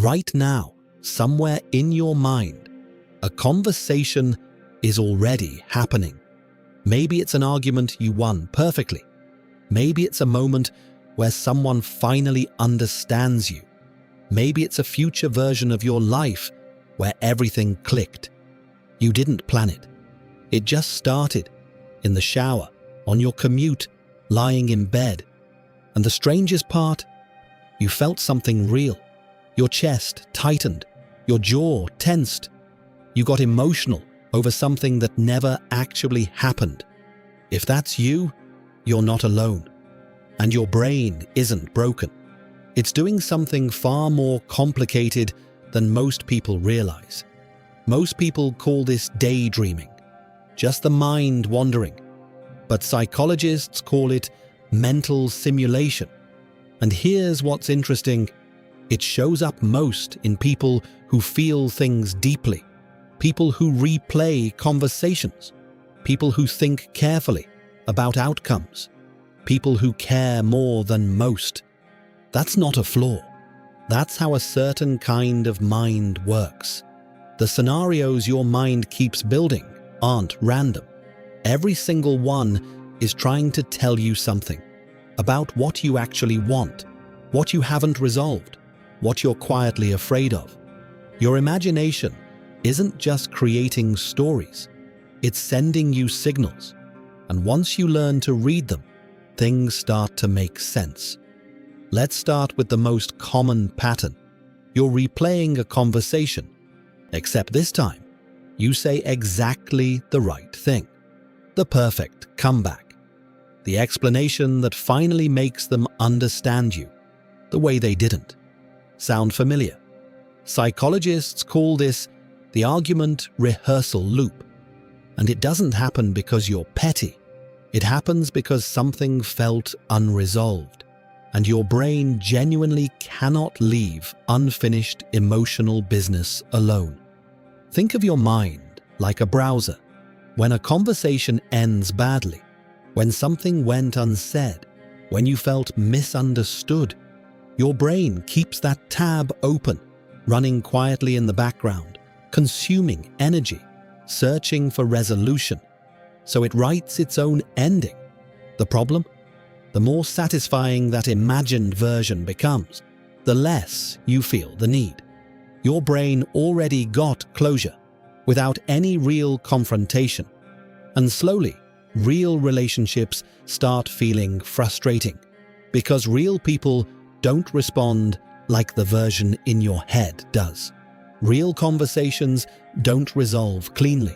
Right now, somewhere in your mind, a conversation is already happening. Maybe it's an argument you won perfectly. Maybe it's a moment where someone finally understands you. Maybe it's a future version of your life where everything clicked. You didn't plan it. It just started, in the shower, on your commute, lying in bed. And the strangest part, you felt something real. Your chest tightened, your jaw tensed. You got emotional over something that never actually happened. If that's you, you're not alone. And your brain isn't broken. It's doing something far more complicated than most people realize. Most people call this daydreaming, just the mind wandering. But psychologists call it mental simulation. And here's what's interesting. It shows up most in people who feel things deeply, people who replay conversations, people who think carefully about outcomes, people who care more than most. That's not a flaw. That's how a certain kind of mind works. The scenarios your mind keeps building aren't random. Every single one is trying to tell you something about what you actually want, what you haven't resolved, what you're quietly afraid of. Your imagination isn't just creating stories, it's sending you signals. And once you learn to read them, things start to make sense. Let's start with the most common pattern. You're replaying a conversation, except this time, you say exactly the right thing. The perfect comeback. The explanation that finally makes them understand you, the way they didn't. Sound familiar? Psychologists call this the argument rehearsal loop. And it doesn't happen because you're petty. It happens because something felt unresolved, and your brain genuinely cannot leave unfinished emotional business alone. Think of your mind like a browser. When a conversation ends badly, when something went unsaid, when you felt misunderstood, your brain keeps that tab open, running quietly in the background, consuming energy, searching for resolution. So it writes its own ending. The problem? The more satisfying that imagined version becomes, the less you feel the need. Your brain already got closure without any real confrontation. And slowly, real relationships start feeling frustrating because real people don't respond like the version in your head does. Real conversations don't resolve cleanly,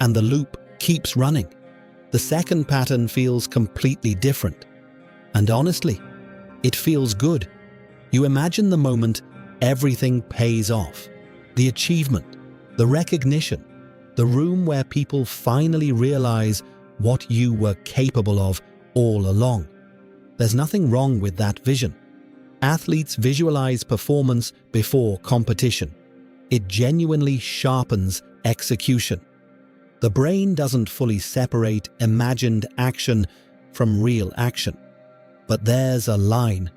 and the loop keeps running. The second pattern feels completely different. And honestly, it feels good. You imagine the moment everything pays off. The achievement, the recognition, the room where people finally realize what you were capable of all along. There's nothing wrong with that vision. Athletes visualize performance before competition. It genuinely sharpens execution. The brain doesn't fully separate imagined action from real action. But there's a line,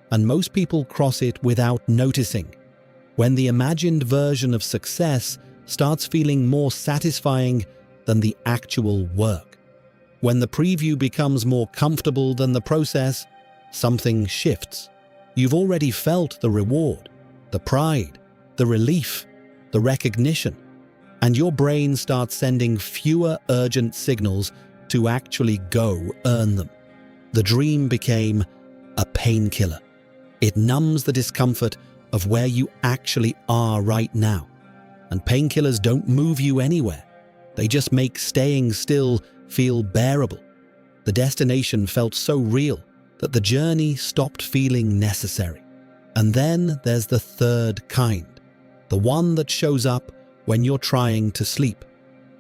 and most people cross it without noticing. When the imagined version of success starts feeling more satisfying than the actual work. When the preview becomes more comfortable than the process, something shifts. You've already felt the reward, the pride, the relief, the recognition, and your brain starts sending fewer urgent signals to actually go earn them. The dream became a painkiller. It numbs the discomfort of where you actually are right now. And painkillers don't move you anywhere. They just make staying still feel bearable. The destination felt so real that the journey stopped feeling necessary. And then there's the third kind, the one that shows up when you're trying to sleep.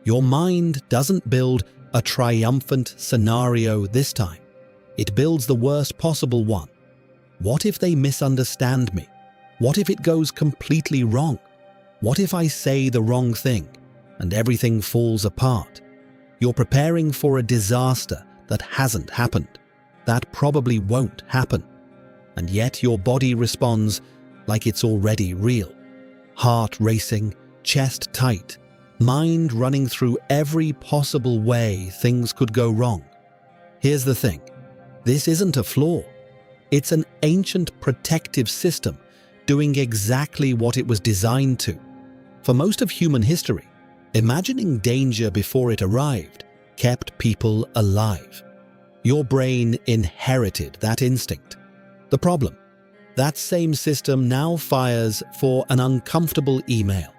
Your mind doesn't build a triumphant scenario this time. It builds the worst possible one. What if they misunderstand me? What if it goes completely wrong? What if I say the wrong thing and everything falls apart? You're preparing for a disaster that hasn't happened, that probably won't happen. And yet your body responds like it's already real. Heart racing, chest tight, mind running through every possible way things could go wrong. Here's the thing. This isn't a flaw. It's an ancient protective system doing exactly what it was designed to. For most of human history, imagining danger before it arrived kept people alive. Your brain inherited that instinct. The problem: that same system now fires for an uncomfortable email,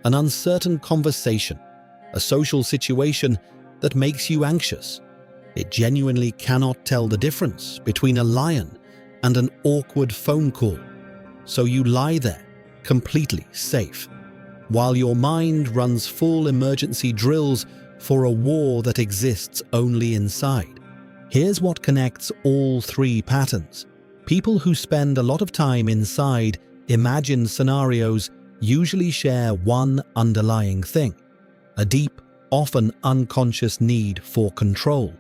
an uncertain conversation, a social situation that makes you anxious. It genuinely cannot tell the difference between a lion and an awkward phone call. So you lie there, completely safe, while your mind runs full emergency drills for a war that exists only inside. Here's what connects all three patterns. People who spend a lot of time inside imagined scenarios usually share one underlying thing: a deep, often unconscious need for control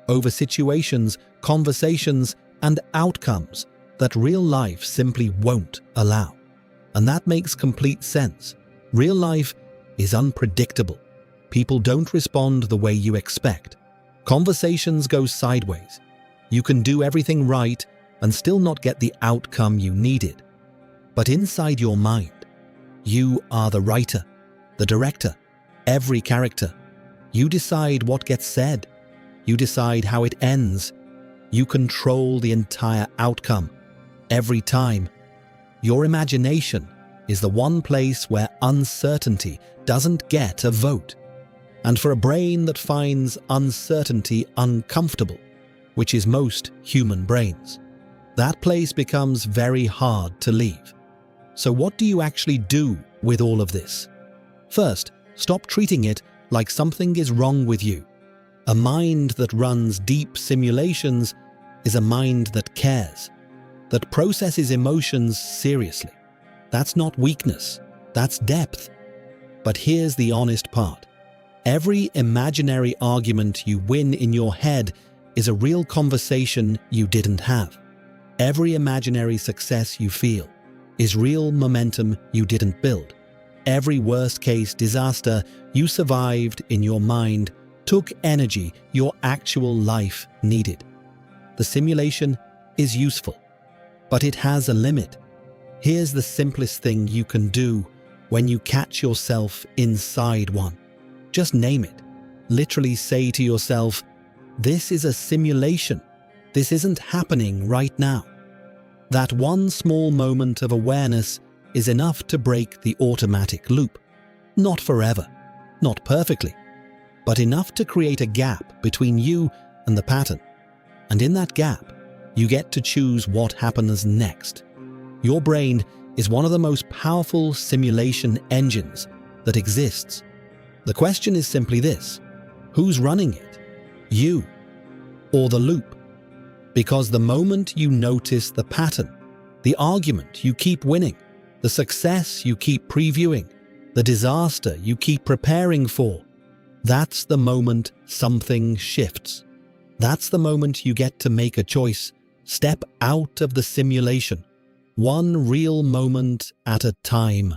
over situations, conversations, and outcomes that real life simply won't allow. And that makes complete sense. Real life is unpredictable. People don't respond the way you expect. Conversations go sideways. You can do everything right and still not get the outcome you needed. But inside your mind, you are the writer, the director, every character. You decide what gets said. You decide how it ends. You control the entire outcome. Every time. Your imagination is the one place where uncertainty doesn't get a vote. And for a brain that finds uncertainty uncomfortable, which is most human brains, that place becomes very hard to leave. So what do you actually do with all of this? First, stop treating it like something is wrong with you. A mind that runs deep simulations is a mind that cares, that processes emotions seriously. That's not weakness, that's depth. But here's the honest part. Every imaginary argument you win in your head is a real conversation you didn't have. Every imaginary success you feel is real momentum you didn't build. Every worst-case disaster you survived in your mind took energy your actual life needed. The simulation is useful, but it has a limit. Here's the simplest thing you can do when you catch yourself inside one. Just name it. Literally say to yourself, "This is a simulation. This isn't happening right now." That one small moment of awareness is enough to break the automatic loop. Not forever, not perfectly, but enough to create a gap between you and the pattern. And in that gap, you get to choose what happens next. Your brain is one of the most powerful simulation engines that exists. The question is simply this: who's running it? You or the loop? Because the moment you notice the pattern, the argument you keep winning, the success you keep previewing, the disaster you keep preparing for, that's the moment something shifts. That's the moment you get to make a choice, step out of the simulation, one real moment at a time.